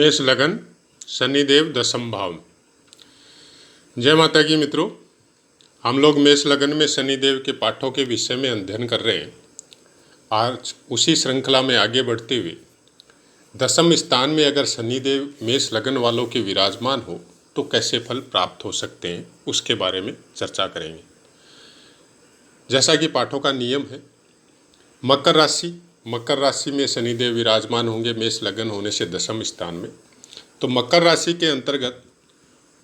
मेष लगन शनिदेव दशम भाव। जय माता की मित्रों, हम लोग मेष लगन में शनिदेव के पाठों के विषय में अध्ययन कर रहे हैं। आज उसी श्रृंखला में आगे बढ़ते हुए दशम स्थान में अगर शनिदेव मेष लगन वालों के विराजमान हो तो कैसे फल प्राप्त हो सकते हैं, उसके बारे में चर्चा करेंगे। जैसा कि पाठों का नियम है, मकर राशि में शनिदेव विराजमान होंगे मेष लगन होने से दशम स्थान में। तो मकर राशि के अंतर्गत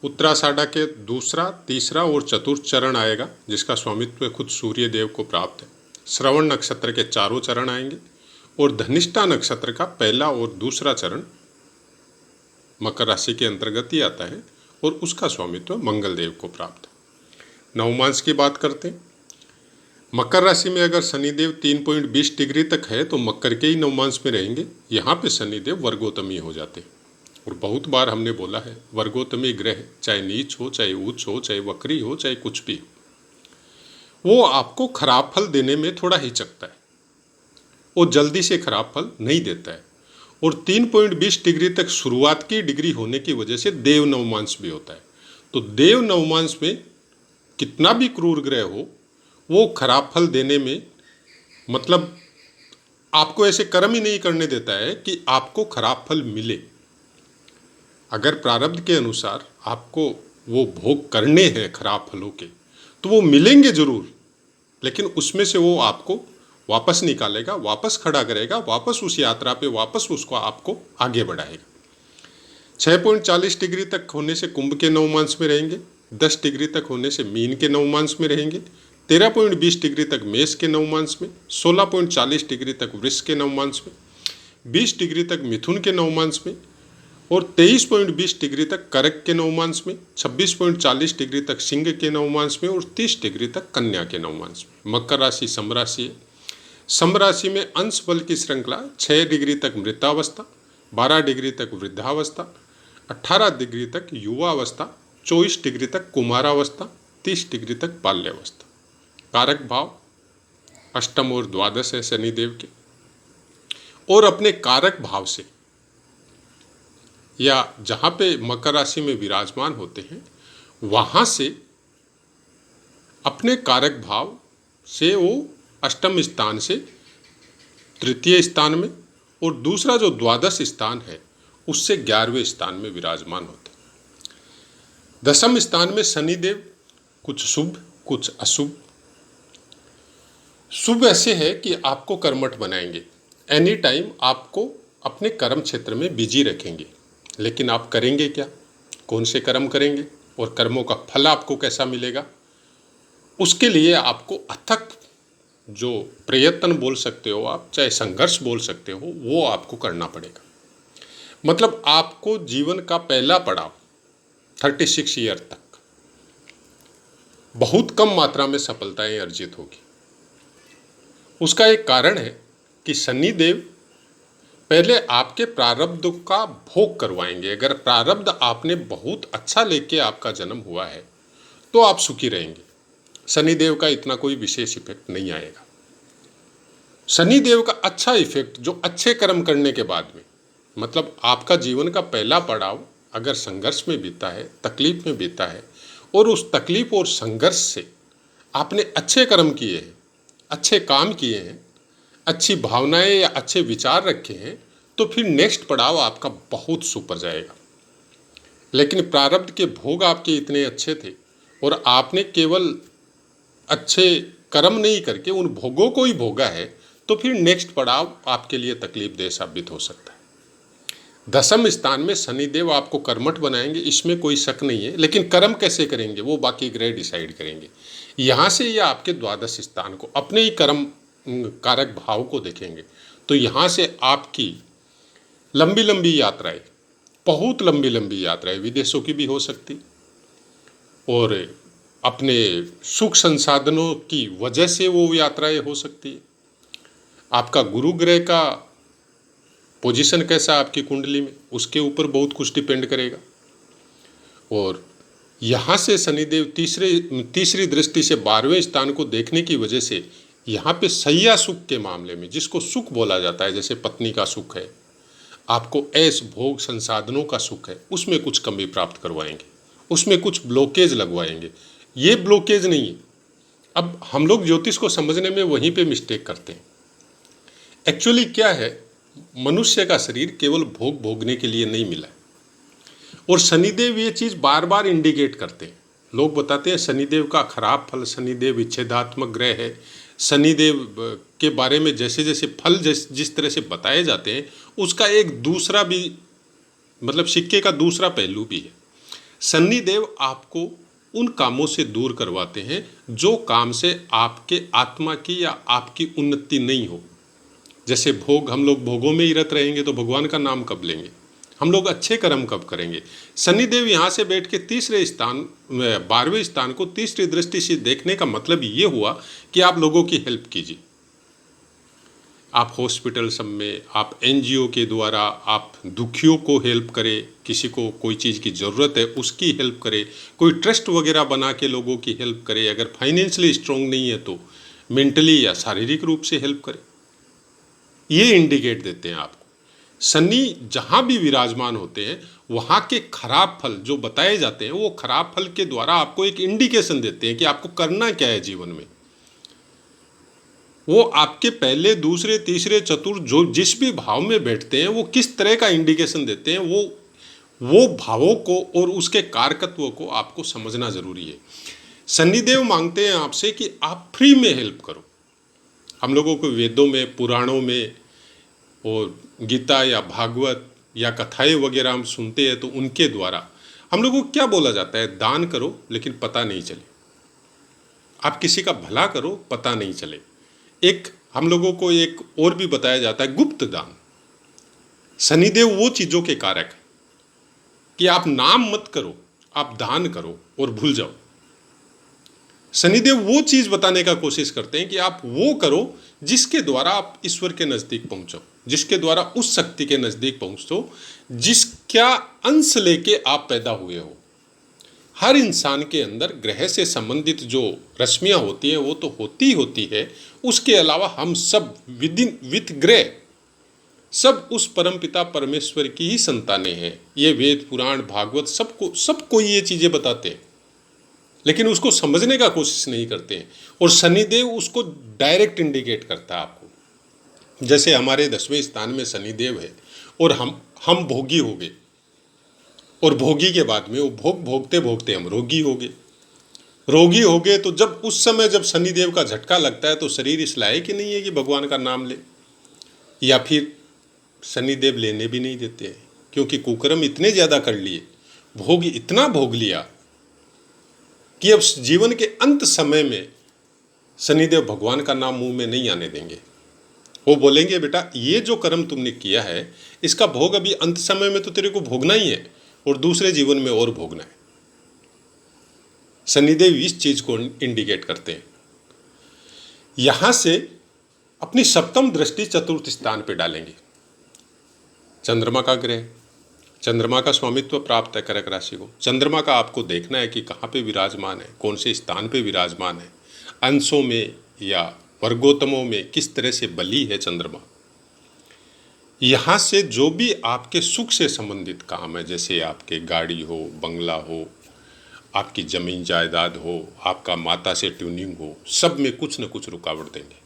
उत्तराषाढ़ा के दूसरा, तीसरा और चतुर्थ चरण आएगा, जिसका स्वामित्व खुद सूर्य देव को प्राप्त है। श्रवण नक्षत्र के चारों चरण आएंगे और धनिष्ठा नक्षत्र का पहला और दूसरा चरण मकर राशि के अंतर्गत ही आता है और उसका स्वामित्व मंगल देव को प्राप्त है। नवमांश की बात करते हैं। मकर राशि में अगर शनिदेव 3.20 डिग्री तक है तो मकर के ही नवमांश में रहेंगे। यहाँ पे शनिदेव वर्गोत्तमी हो जाते हैं। और बहुत बार हमने बोला है, वर्गोत्तमी ग्रह चाहे नीच हो, चाहे उच्च हो, चाहे वक्री हो, चाहे कुछ भी हो, वो आपको खराब फल देने में थोड़ा हिचकता है। वो जल्दी से खराब फल नहीं देता है। और 3.20 डिग्री तक शुरुआत की डिग्री होने की वजह से देव नवमांश भी होता है। तो देव नवमांश में कितना भी क्रूर ग्रह हो, वो खराब फल देने में, मतलब आपको ऐसे कर्म ही नहीं करने देता है कि आपको खराब फल मिले। अगर प्रारब्ध के अनुसार आपको वो भोग करने हैं खराब फलों के, तो वो मिलेंगे जरूर, लेकिन उसमें से वो आपको वापस निकालेगा, वापस खड़ा करेगा, वापस उस यात्रा पे वापस उसको आपको आगे बढ़ाएगा। 6.40 डिग्री तक होने से कुंभ के नवमांश में रहेंगे। 10 डिग्री तक होने से मीन के नवमांश में रहेंगे। 13.20 डिग्री तक मेष के नवमांश में। 16.40 डिग्री तक वृष के नवमांश में। 20 डिग्री तक मिथुन के नवमांश में और 23.20 डिग्री तक कर्क के नवमांश में। 26.40 डिग्री तक सिंह के नवमांश में और 30 डिग्री तक कन्या के नवमांश में। मकर राशि सम राशि है। सम राशि में अंश बल की श्रृंखला 6 डिग्री तक मृतावस्था, 12 डिग्री तक वृद्धावस्था, 18 डिग्री तक युवावस्था, 24 डिग्री तक कुमारावस्था, 30 डिग्री तक बाल्यावस्था। कारक भाव अष्टम और द्वादश है शनिदेव के। और अपने कारक भाव से या जहाँ पे मकर राशि में विराजमान होते हैं, वहाँ से अपने कारक भाव से वो अष्टम स्थान से तृतीय स्थान में और दूसरा जो द्वादश स्थान है उससे 11वें स्थान में विराजमान होते हैं। दशम स्थान में शनिदेव कुछ शुभ कुछ अशुभ। शुभ ऐसे है कि आपको कर्मठ बनाएंगे, एनी टाइम आपको अपने कर्म क्षेत्र में बिजी रखेंगे, लेकिन आप करेंगे क्या, कौन से कर्म करेंगे और कर्मों का फल आपको कैसा मिलेगा, उसके लिए आपको अथक जो प्रयत्न बोल सकते हो आप, चाहे संघर्ष बोल सकते हो, वो आपको करना पड़ेगा। मतलब आपको जीवन का पहला पड़ाव 36 ईयर तक बहुत कम मात्रा में सफलताएं अर्जित होगी। उसका एक कारण है कि शनिदेव पहले आपके प्रारब्ध का भोग करवाएंगे। अगर प्रारब्ध आपने बहुत अच्छा लेके आपका जन्म हुआ है तो आप सुखी रहेंगे। शनिदेव का इतना कोई विशेष इफेक्ट नहीं आएगा। शनिदेव का अच्छा इफेक्ट जो अच्छे कर्म करने के बाद में, मतलब आपका जीवन का पहला पड़ाव अगर संघर्ष में बीता है, तकलीफ में बीता है, और उस तकलीफ और संघर्ष से आपने अच्छे कर्म किए हैं, अच्छे काम किए हैं, अच्छी भावनाएं या अच्छे विचार रखे हैं, तो फिर नेक्स्ट पड़ाव आपका बहुत सुपर जाएगा। लेकिन प्रारब्ध के भोग आपके इतने अच्छे थे और आपने केवल अच्छे कर्म नहीं करके उन भोगों को ही भोगा है, तो फिर नेक्स्ट पड़ाव आपके लिए तकलीफ देह साबित हो सकता है। दशम स्थान में शनिदेव आपको कर्मठ बनाएंगे, इसमें कोई शक नहीं है, लेकिन कर्म कैसे करेंगे वो बाकी ग्रह डिसाइड करेंगे। यहाँ से ये आपके द्वादश स्थान को, अपने ही कर्म कारक भाव को देखेंगे, तो यहाँ से आपकी लंबी लंबी यात्राएं, बहुत लंबी लंबी यात्राएं विदेशों की भी हो सकती और अपने सुख संसाधनों की वजह से वो यात्राएं हो सकती है। आपका गुरु ग्रह का पोजीशन कैसा आपकी कुंडली में, उसके ऊपर बहुत कुछ डिपेंड करेगा। और यहाँ से शनिदेव तीसरी दृष्टि से 12वें स्थान को देखने की वजह से यहाँ पे सैया सुख के मामले में, जिसको सुख बोला जाता है, जैसे पत्नी का सुख है, आपको ऐश भोग संसाधनों का सुख है उसमें कुछ कमी प्राप्त करवाएंगे, उसमें कुछ ब्लॉकेज लगवाएंगे। ये ब्लॉकेज नहीं है। अब हम लोग ज्योतिष को समझने में वहीं पे मिस्टेक करते हैं। एक्चुअली क्या है, मनुष्य का शरीर केवल भोग भोगने के लिए नहीं मिला है। और शनिदेव ये चीज़ बार बार इंडिकेट करते हैं। लोग बताते हैं शनिदेव का खराब फल, शनिदेव विच्छेदात्मक ग्रह है। शनिदेव के बारे में जैसे जैसे फल जिस तरह से बताए जाते हैं, उसका एक दूसरा भी मतलब सिक्के का दूसरा पहलू भी है। शनिदेव आपको उन कामों से दूर करवाते हैं जो काम से आपके आत्मा की या आपकी उन्नति नहीं हो। जैसे भोग, हम लोग भोगों में ही रत रहेंगे तो भगवान का नाम कब लेंगे, हम लोग अच्छे कर्म कब करेंगे। शनिदेव यहाँ से बैठ के तीसरे स्थान 12वें स्थान को तीसरी दृष्टि से देखने का मतलब ये हुआ कि आप लोगों की हेल्प कीजिए। आप हॉस्पिटल सब में, आप एनजीओ के द्वारा आप दुखियों को हेल्प करें, किसी को कोई चीज़ की ज़रूरत है उसकी हेल्प करें, कोई ट्रस्ट वगैरह बना के लोगों की हेल्प करें। अगर फाइनेंशियली स्ट्रांग नहीं है तो मेंटली या शारीरिक रूप से हेल्प करें। ये इंडिकेट देते हैं आपको। शनि जहाँ भी विराजमान होते हैं वहाँ के खराब फल जो बताए जाते हैं, वो खराब फल के द्वारा आपको एक इंडिकेशन देते हैं कि आपको करना क्या है जीवन में। वो आपके पहले, दूसरे, तीसरे, चतुर्थ जो जिस भी भाव में बैठते हैं वो किस तरह का इंडिकेशन देते हैं, वो भावों को और उसके कारकत्वों को आपको समझना जरूरी है। शनिदेव मांगते हैं आपसे कि आप फ्री में हेल्प करो। हम लोगों को वेदों में, पुराणों में और गीता या भागवत या कथाएं वगैरह हम सुनते हैं तो उनके द्वारा हम लोगों को क्या बोला जाता है, दान करो लेकिन पता नहीं चले। आप किसी का भला करो, पता नहीं चले। एक हम लोगों को एक और भी बताया जाता है, गुप्त दान। शनिदेव वो चीज़ों के कारक है कि आप नाम मत करो, आप दान करो और भूल जाओ। शनिदेव वो चीज़ बताने का कोशिश करते हैं कि आप वो करो जिसके द्वारा आप ईश्वर के नज़दीक पहुंचो, जिसके द्वारा उस शक्ति के नज़दीक पहुंचो जिसका अंश लेके आप पैदा हुए हो। हर इंसान के अंदर ग्रह से संबंधित जो रश्मियाँ होती हैं वो तो होती है, उसके अलावा हम सब विथ ग्रह सब उस परमपिता परमेश्वर की ही संतानें हैं। ये वेद, पुराण, भागवत सबको ये चीज़ें बताते हैं, लेकिन उसको समझने का कोशिश नहीं करते हैं। और शनिदेव उसको डायरेक्ट इंडिकेट करता है आपको। जैसे हमारे 10वें स्थान में शनिदेव है और हम भोगी हो गए, और भोगी के बाद में वो भोग भोगते भोगते हम रोगी हो गए। तो जब उस समय जब शनिदेव का झटका लगता है तो शरीर इस लायक ही नहीं है कि भगवान का नाम ले, या फिर शनिदेव लेने भी नहीं देते हैं, क्योंकि कुकर्म इतने ज़्यादा कर लिए, भोग इतना भोग लिया कि अब जीवन के अंत समय में शनिदेव भगवान का नाम मुंह में नहीं आने देंगे। वो बोलेंगे बेटा ये जो कर्म तुमने किया है इसका भोग अभी अंत समय में तो तेरे को भोगना ही है और दूसरे जीवन में और भोगना है। शनिदेव इस चीज को इंडिकेट करते हैं। यहां से अपनी सप्तम दृष्टि चतुर्थ स्थान पे डालेंगे। चंद्रमा का ग्रह, चंद्रमा का स्वामित्व प्राप्त है कर्क राशि को। चंद्रमा का आपको देखना है कि कहाँ पे विराजमान है, कौन से स्थान पे विराजमान है, अंशों में या वर्गोत्तमों में किस तरह से बली है चंद्रमा। यहाँ से जो भी आपके सुख से संबंधित काम है, जैसे आपके गाड़ी हो, बंगला हो, आपकी ज़मीन जायदाद हो, आपका माता से ट्यूनिंग हो, सब में कुछ न कुछ रुकावट देंगे।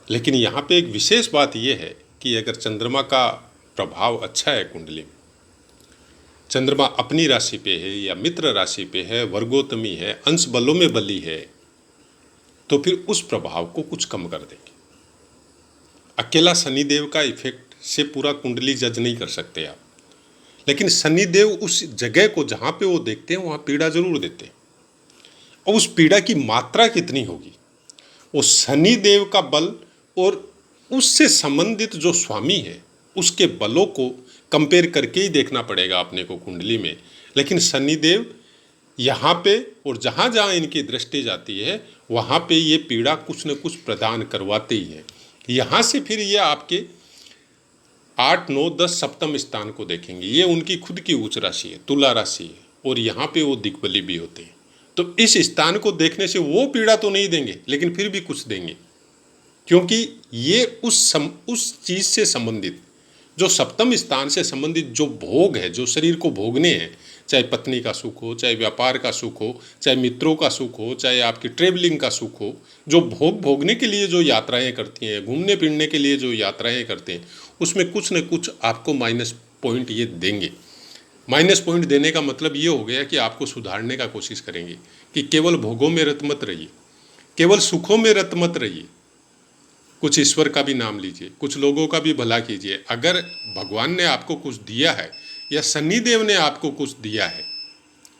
लेकिन यहाँ पे एक विशेष बात यह है कि अगर चंद्रमा का प्रभाव अच्छा है कुंडली में, चंद्रमा अपनी राशि पे है या मित्र राशि पे है, वर्गोत्तमी है, अंश बलों में बली है, तो फिर उस प्रभाव को कुछ कम कर देंगे। अकेला शनिदेव का इफेक्ट से पूरा कुंडली जज नहीं कर सकते आप, लेकिन शनिदेव उस जगह को जहाँ पे वो देखते हैं वहाँ पीड़ा जरूर देते हैं। और उस पीड़ा की मात्रा कितनी होगी, वो शनिदेव का बल और उससे संबंधित जो स्वामी है उसके बलों को कंपेयर करके ही देखना पड़ेगा अपने को कुंडली में। लेकिन शनिदेव यहाँ पे और जहाँ जहाँ इनकी दृष्टि जाती है वहाँ पे ये पीड़ा कुछ न कुछ प्रदान करवाते ही है। यहाँ से फिर ये आपके 8, 9, 10 सप्तम स्थान को देखेंगे। ये उनकी खुद की उच्च राशि है, तुला राशि है, और यहाँ पे वो दिग्बली भी होते हैं। तो इस स्थान को देखने से वो पीड़ा तो नहीं देंगे, लेकिन फिर भी कुछ देंगे। क्योंकि ये उस चीज से संबंधित, जो सप्तम स्थान से संबंधित जो भोग है, जो शरीर को भोगने हैं, चाहे पत्नी का सुख हो, चाहे व्यापार का सुख हो, चाहे मित्रों का सुख हो, चाहे आपकी ट्रेवलिंग का सुख हो, जो भोगने के लिए जो यात्राएं करती हैं, घूमने फिरने के लिए जो यात्राएं करते हैं, उसमें कुछ न कुछ आपको माइनस पॉइंट ये देंगे। माइनस पॉइंट देने का मतलब ये हो गया कि आपको सुधारने का कोशिश करेंगे कि केवल भोगों में रत मत रहिए, केवल सुखों में रत मत रहिए, कुछ ईश्वर का भी नाम लीजिए, कुछ लोगों का भी भला कीजिए। अगर भगवान ने आपको कुछ दिया है या शनिदेव ने आपको कुछ दिया है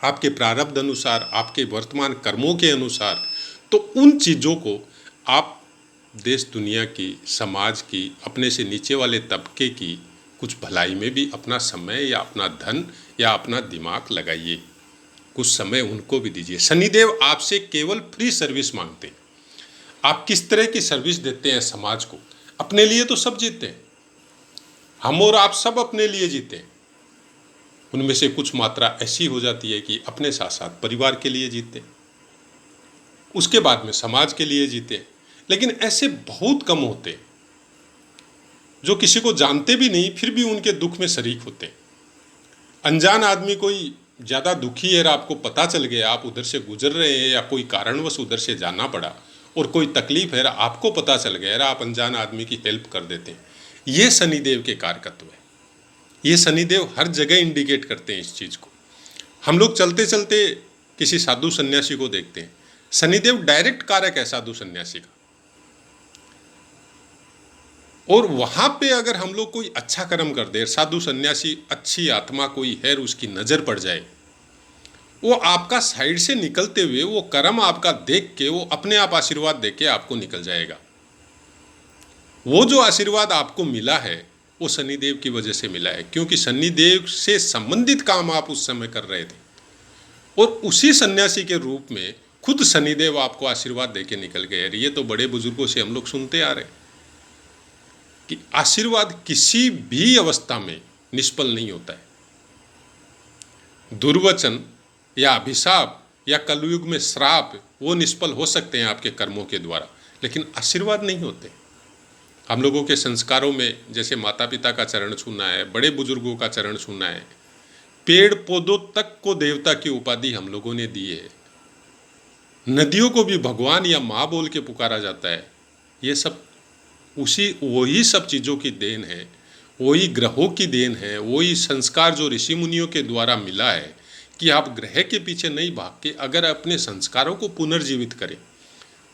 आपके प्रारब्ध अनुसार, आपके वर्तमान कर्मों के अनुसार, तो उन चीज़ों को आप देश दुनिया की, समाज की, अपने से नीचे वाले तबके की कुछ भलाई में भी अपना समय या अपना धन या अपना दिमाग लगाइए, कुछ समय उनको भी दीजिए। शनिदेव आपसे केवल फ्री सर्विस मांगते हैं। आप किस तरह की सर्विस देते हैं समाज को? अपने लिए तो सब जीते हैं, हम और आप सब अपने लिए जीते हैं। उनमें से कुछ मात्रा ऐसी हो जाती है कि अपने साथ साथ परिवार के लिए जीते हैं, उसके बाद में समाज के लिए जीते हैं। लेकिन ऐसे बहुत कम होते हैं जो किसी को जानते भी नहीं फिर भी उनके दुख में शरीक होते हैं। अनजान आदमी कोई ज़्यादा दुखी है और आपको पता चल गया, आप उधर से गुजर रहे हैं या कोई कारणवश उधर से जाना पड़ा और कोई तकलीफ है, आपको पता चल गया, आप अनजान आदमी की हेल्प कर देते हैं। ये शनिदेव के कारकत्व है। ये शनिदेव हर जगह इंडिकेट करते हैं इस चीज़ को। हम लोग चलते चलते किसी साधु सन्यासी को देखते हैं, शनिदेव डायरेक्ट कारक है साधु सन्यासी का। और वहाँ पे अगर हम लोग कोई अच्छा कर्म कर दे, साधु सन्यासी अच्छी आत्मा कोई है, उसकी नज़र पड़ जाए, वो आपका साइड से निकलते हुए वो कर्म आपका देख के वो अपने आप आशीर्वाद दे के आपको निकल जाएगा। वो जो आशीर्वाद आपको मिला है वो शनिदेव की वजह से मिला है, क्योंकि शनिदेव से संबंधित काम आप उस समय कर रहे थे और उसी सन्यासी के रूप में खुद शनिदेव आपको आशीर्वाद दे के निकल गए। ये तो बड़े बुजुर्गों से हम लोग सुनते आ रहे कि आशीर्वाद किसी भी अवस्था में निष्फल नहीं होता है। दुर्वचन या अभिशाप या कलयुग में श्राप वो निष्फल हो सकते हैं आपके कर्मों के द्वारा, लेकिन आशीर्वाद नहीं होते। हम लोगों के संस्कारों में जैसे माता पिता का चरण छूना है, बड़े बुजुर्गों का चरण छूना है, पेड़ पौधों तक को देवता की उपाधि हम लोगों ने दी है, नदियों को भी भगवान या माँ बोल के पुकारा जाता है। ये सब वही सब चीज़ों की देन है, वही ग्रहों की देन है, वही संस्कार जो ऋषि मुनियों के द्वारा मिला है कि आप ग्रह के पीछे नहीं भाग के अगर अपने संस्कारों को पुनर्जीवित करें,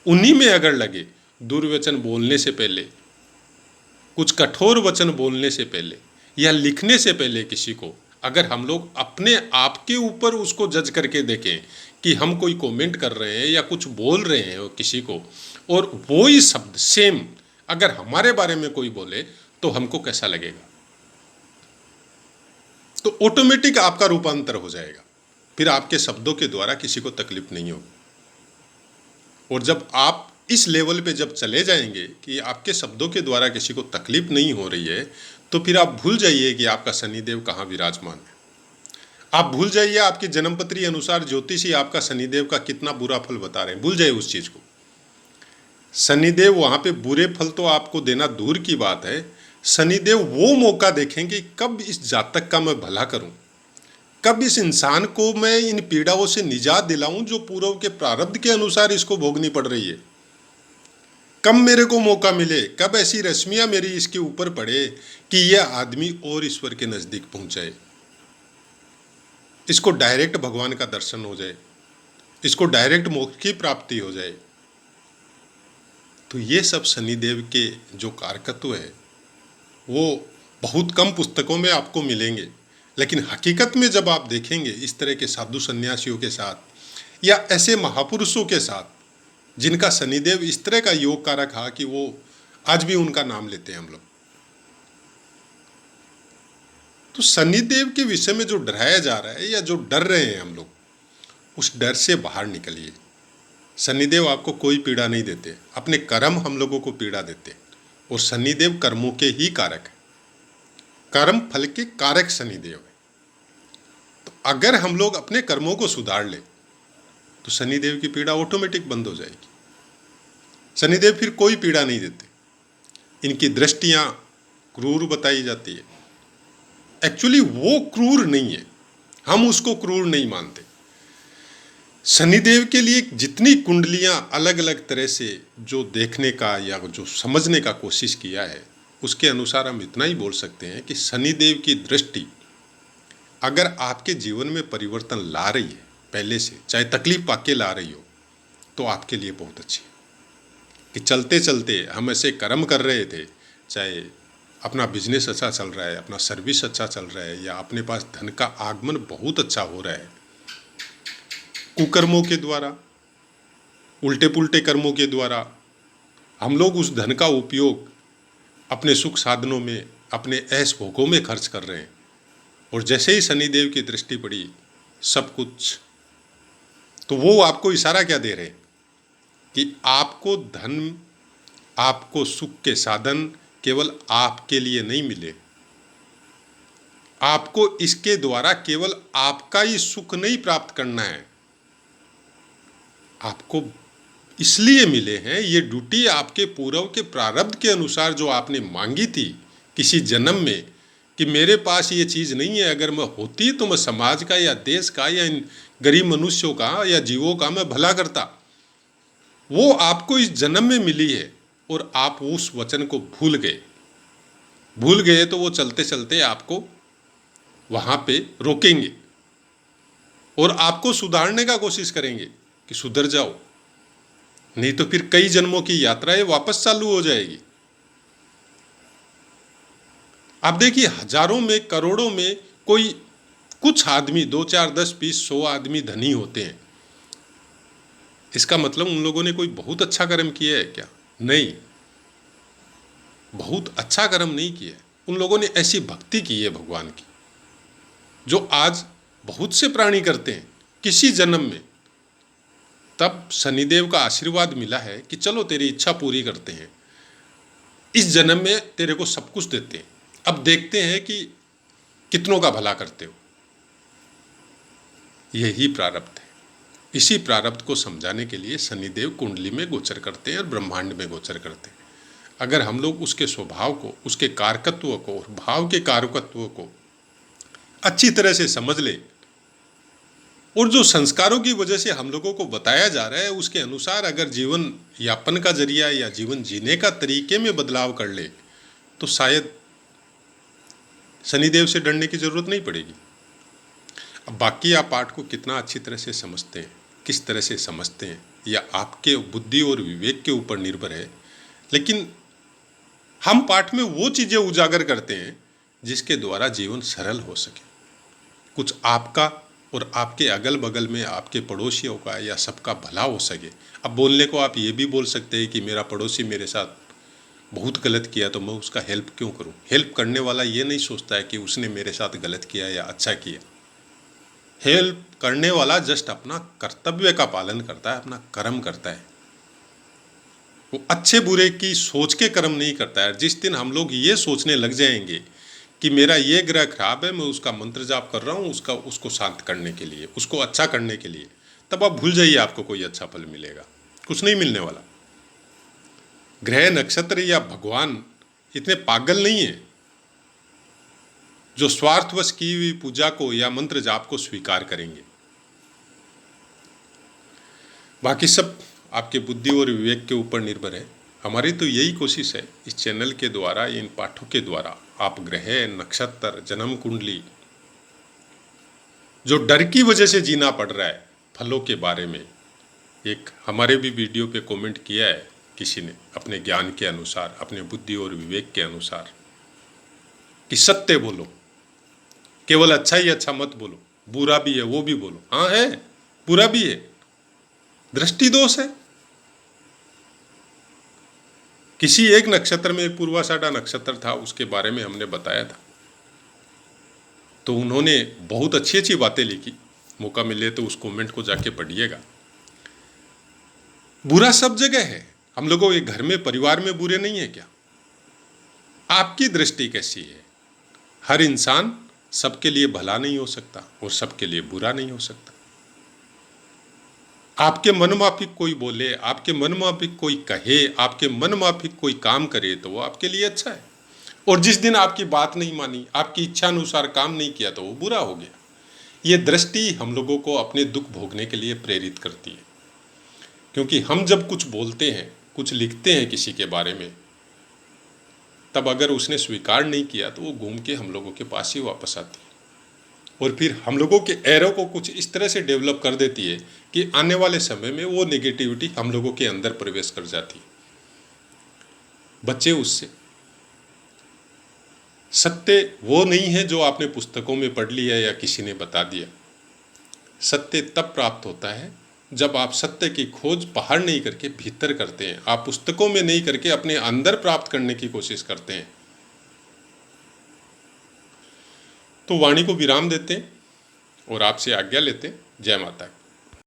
उन्हीं में अगर लगे, दुर्वचन बोलने से पहले, कुछ कठोर वचन बोलने से पहले या लिखने से पहले किसी को अगर हम लोग अपने आप के ऊपर उसको जज करके देखें कि हम कोई कमेंट कर रहे हैं या कुछ बोल रहे हैं किसी को, और वो ही शब्द सेम अगर हमारे बारे में कोई बोले तो हमको कैसा लगेगा? तो ऑटोमेटिक आपका रूपांतर हो जाएगा, फिर आपके शब्दों के द्वारा किसी को तकलीफ नहीं होगी। और जब आप इस लेवल पे जब चले जाएंगे कि आपके शब्दों के द्वारा किसी को तकलीफ नहीं हो रही है, तो फिर आप भूल जाइए कि आपका शनिदेव कहाँ विराजमान है। आप भूल जाइए आपकी जन्मपत्री अनुसार ज्योतिषी आपका शनिदेव का कितना बुरा फल बता रहे हैं, भूल जाइए उस चीज़ को। शनिदेव वहाँ पे बुरे फल तो आपको देना दूर की बात है, शनिदेव वो मौका देखेंगे कब इस जातक का मैं भला करूं, कब इस इंसान को मैं इन पीड़ाओं से निजात दिलाऊं जो पूर्व के प्रारब्ध के अनुसार इसको भोगनी पड़ रही है। कब मेरे को मौका मिले, कब ऐसी रश्मियां मेरी इसके ऊपर पड़े कि यह आदमी और ईश्वर के नज़दीक पहुंच जाए, इसको डायरेक्ट भगवान का दर्शन हो जाए, इसको डायरेक्ट मोक्ष की प्राप्ति हो जाए। तो ये सब शनिदेव के जो कारकत्व है वो बहुत कम पुस्तकों में आपको मिलेंगे, लेकिन हकीकत में जब आप देखेंगे इस तरह के साधु सन्यासियों के साथ या ऐसे महापुरुषों के साथ जिनका शनिदेव इस तरह का योग कारक है कि वो आज भी उनका नाम लेते हैं हम लोग, तो शनिदेव के विषय में जो डराया जा रहा है या जो डर रहे हैं हम लोग, उस डर से बाहर निकलिए। शनिदेव आपको कोई पीड़ा नहीं देते, अपने कर्म हम लोगों को पीड़ा देते, और शनिदेव कर्मों के ही कारक है, कर्म फल के कारक शनिदेव है। तो अगर हम लोग अपने कर्मों को सुधार ले तो शनिदेव की पीड़ा ऑटोमेटिक बंद हो जाएगी। शनिदेव फिर कोई पीड़ा नहीं देते। इनकी दृष्टियां क्रूर बताई जाती है। एक्चुअली वो क्रूर नहीं है, हम उसको क्रूर नहीं मानते। शनिदेव के लिए जितनी कुंडलियां अलग अलग तरह से जो देखने का या जो समझने का कोशिश किया है, उसके अनुसार हम इतना ही बोल सकते हैं कि शनिदेव की दृष्टि अगर आपके जीवन में परिवर्तन ला रही है, पहले से चाहे तकलीफ पाके ला रही हो, तो आपके लिए बहुत अच्छी है। कि चलते चलते हम ऐसे कर्म कर रहे थे, चाहे अपना बिजनेस अच्छा चल रहा है, अपना सर्विस अच्छा चल रहा है, या अपने पास धन का आगमन बहुत अच्छा हो रहा है, कुकर्मों के द्वारा, उल्टे पुल्टे कर्मों के द्वारा हम लोग उस धन का उपयोग अपने सुख साधनों में, अपने ऐश भोगों में खर्च कर रहे हैं। और जैसे ही शनिदेव की दृष्टि पड़ी, सब कुछ, तो वो आपको इशारा क्या दे रहे हैं कि आपको धन, आपको सुख के साधन केवल आपके लिए नहीं मिले, आपको इसके द्वारा केवल आपका ही सुख नहीं प्राप्त करना है, आपको इसलिए मिले हैं, ये ड्यूटी आपके पूर्व के प्रारब्ध के अनुसार जो आपने मांगी थी किसी जन्म में, कि मेरे पास ये चीज़ नहीं है, अगर मैं होती तो मैं समाज का या देश का या इन गरीब मनुष्यों का या जीवों का मैं भला करता। वो आपको इस जन्म में मिली है और आप उस वचन को भूल गए तो वो चलते चलते आपको वहाँ पे रोकेंगे और आपको सुधारने का कोशिश करेंगे कि सुधर जाओ, नहीं तो फिर कई जन्मों की यात्राएं वापस चालू हो जाएगी। आप देखिए, हजारों में, करोड़ों में कोई कुछ आदमी, 2 4 10 20 100 आदमी धनी होते हैं। इसका मतलब उन लोगों ने कोई बहुत अच्छा कर्म किया है क्या? नहीं, बहुत अच्छा कर्म नहीं किया है। उन लोगों ने ऐसी भक्ति की है भगवान की, जो आज बहुत से प्राणी करते हैं किसी जन्म में। तब शनिदेव का आशीर्वाद मिला है कि चलो तेरी इच्छा पूरी करते हैं, इस जन्म में तेरे को सब कुछ देते हैं, अब देखते हैं कि कितनों का भला करते हो। यही प्रारब्ध है। इसी प्रारब्ध को समझाने के लिए शनिदेव कुंडली में गोचर करते हैं और ब्रह्मांड में गोचर करते हैं। अगर हम लोग उसके स्वभाव को, उसके कारकत्व को और भाव के कारकत्व को अच्छी तरह से समझ ले, और जो संस्कारों की वजह से हम लोगों को बताया जा रहा है उसके अनुसार अगर जीवन यापन का जरिया या जीवन जीने का तरीके में बदलाव कर ले, तो शायद शनिदेव से डरने की जरूरत नहीं पड़ेगी। अब बाकी आप पाठ को कितना अच्छी तरह से समझते हैं, किस तरह से समझते हैं, या आपके बुद्धि और विवेक के ऊपर निर्भर है। लेकिन हम पाठ में वो चीज़ें उजागर करते हैं जिसके द्वारा जीवन सरल हो सके, कुछ आपका और आपके अगल बगल में आपके पड़ोसियों का या सबका भला हो सके। अब बोलने को आप ये भी बोल सकते हैं कि मेरा पड़ोसी मेरे साथ बहुत गलत किया तो मैं उसका हेल्प क्यों करूं। हेल्प करने वाला ये नहीं सोचता है कि उसने मेरे साथ गलत किया या अच्छा किया। हेल्प करने वाला जस्ट अपना कर्तव्य का पालन करता है, अपना कर्म करता है। वो अच्छे बुरे की सोच के कर्म नहीं करता है। जिस दिन हम लोग ये सोचने लग जाएंगे कि मेरा ये ग्रह खराब है, मैं उसका मंत्र जाप कर रहा हूँ उसको शांत करने के लिए, उसको अच्छा करने के लिए, तब आप भूल जाइए आपको कोई अच्छा फल मिलेगा, कुछ नहीं मिलने वाला। ग्रह, नक्षत्र या भगवान इतने पागल नहीं है जो स्वार्थवश की हुई पूजा को या मंत्र जाप को स्वीकार करेंगे। बाकी सब आपके बुद्धि और विवेक के ऊपर निर्भर है। हमारी तो यही कोशिश है इस चैनल के द्वारा, इन पाठों के द्वारा आप ग्रह, नक्षत्र, जन्म कुंडली, जो डर की वजह से जीना पड़ रहा है फलों के बारे में, एक हमारे भी वीडियो पे कमेंट किया है किसी ने अपने ज्ञान के अनुसार, अपने बुद्धि और विवेक के अनुसार, कि सत्य बोलो, केवल अच्छा ही अच्छा मत बोलो, बुरा भी है वो भी बोलो। हाँ है, बुरा भी है, दृष्टि दोष है। किसी एक नक्षत्र में, पूर्वाषाढ़ा नक्षत्र था, उसके बारे में हमने बताया था, तो उन्होंने बहुत अच्छी अच्छी बातें लिखी। मौका मिले तो उस कमेंट को जाके पढ़िएगा। बुरा सब जगह है, हम लोगों के घर में, परिवार में बुरे नहीं है क्या? आपकी दृष्टि कैसी है? हर इंसान सबके लिए भला नहीं हो सकता और सबके लिए बुरा नहीं हो सकता। आपके मनमाफिक कोई बोले, आपके मनमाफिक कोई कहे, आपके मनमाफिक कोई काम करे तो वो आपके लिए अच्छा है, और जिस दिन आपकी बात नहीं मानी, आपकी इच्छा अनुसार काम नहीं किया तो वो बुरा हो गया। ये दृष्टि हम लोगों को अपने दुख भोगने के लिए प्रेरित करती है, क्योंकि हम जब कुछ बोलते हैं, कुछ लिखते हैं किसी के बारे में, तब अगर उसने स्वीकार नहीं किया तो वो घूम के हम लोगों के पास ही वापस आती है, और फिर हम लोगों के एरो को कुछ इस तरह से डेवलप कर देती है कि आने वाले समय में वो नेगेटिविटी हम लोगों के अंदर प्रवेश कर जाती है। बच्चे उससे। सत्य वो नहीं है जो आपने पुस्तकों में पढ़ लिया या किसी ने बता दिया। सत्य तब प्राप्त होता है जब आप सत्य की खोज बाहर नहीं करके भीतर करते हैं, आप पुस्तकों में नहीं करके अपने अंदर प्राप्त करने की कोशिश करते हैं। तो वाणी को विराम देते हैं और आपसे आज्ञा लेते हैं। जय माता की।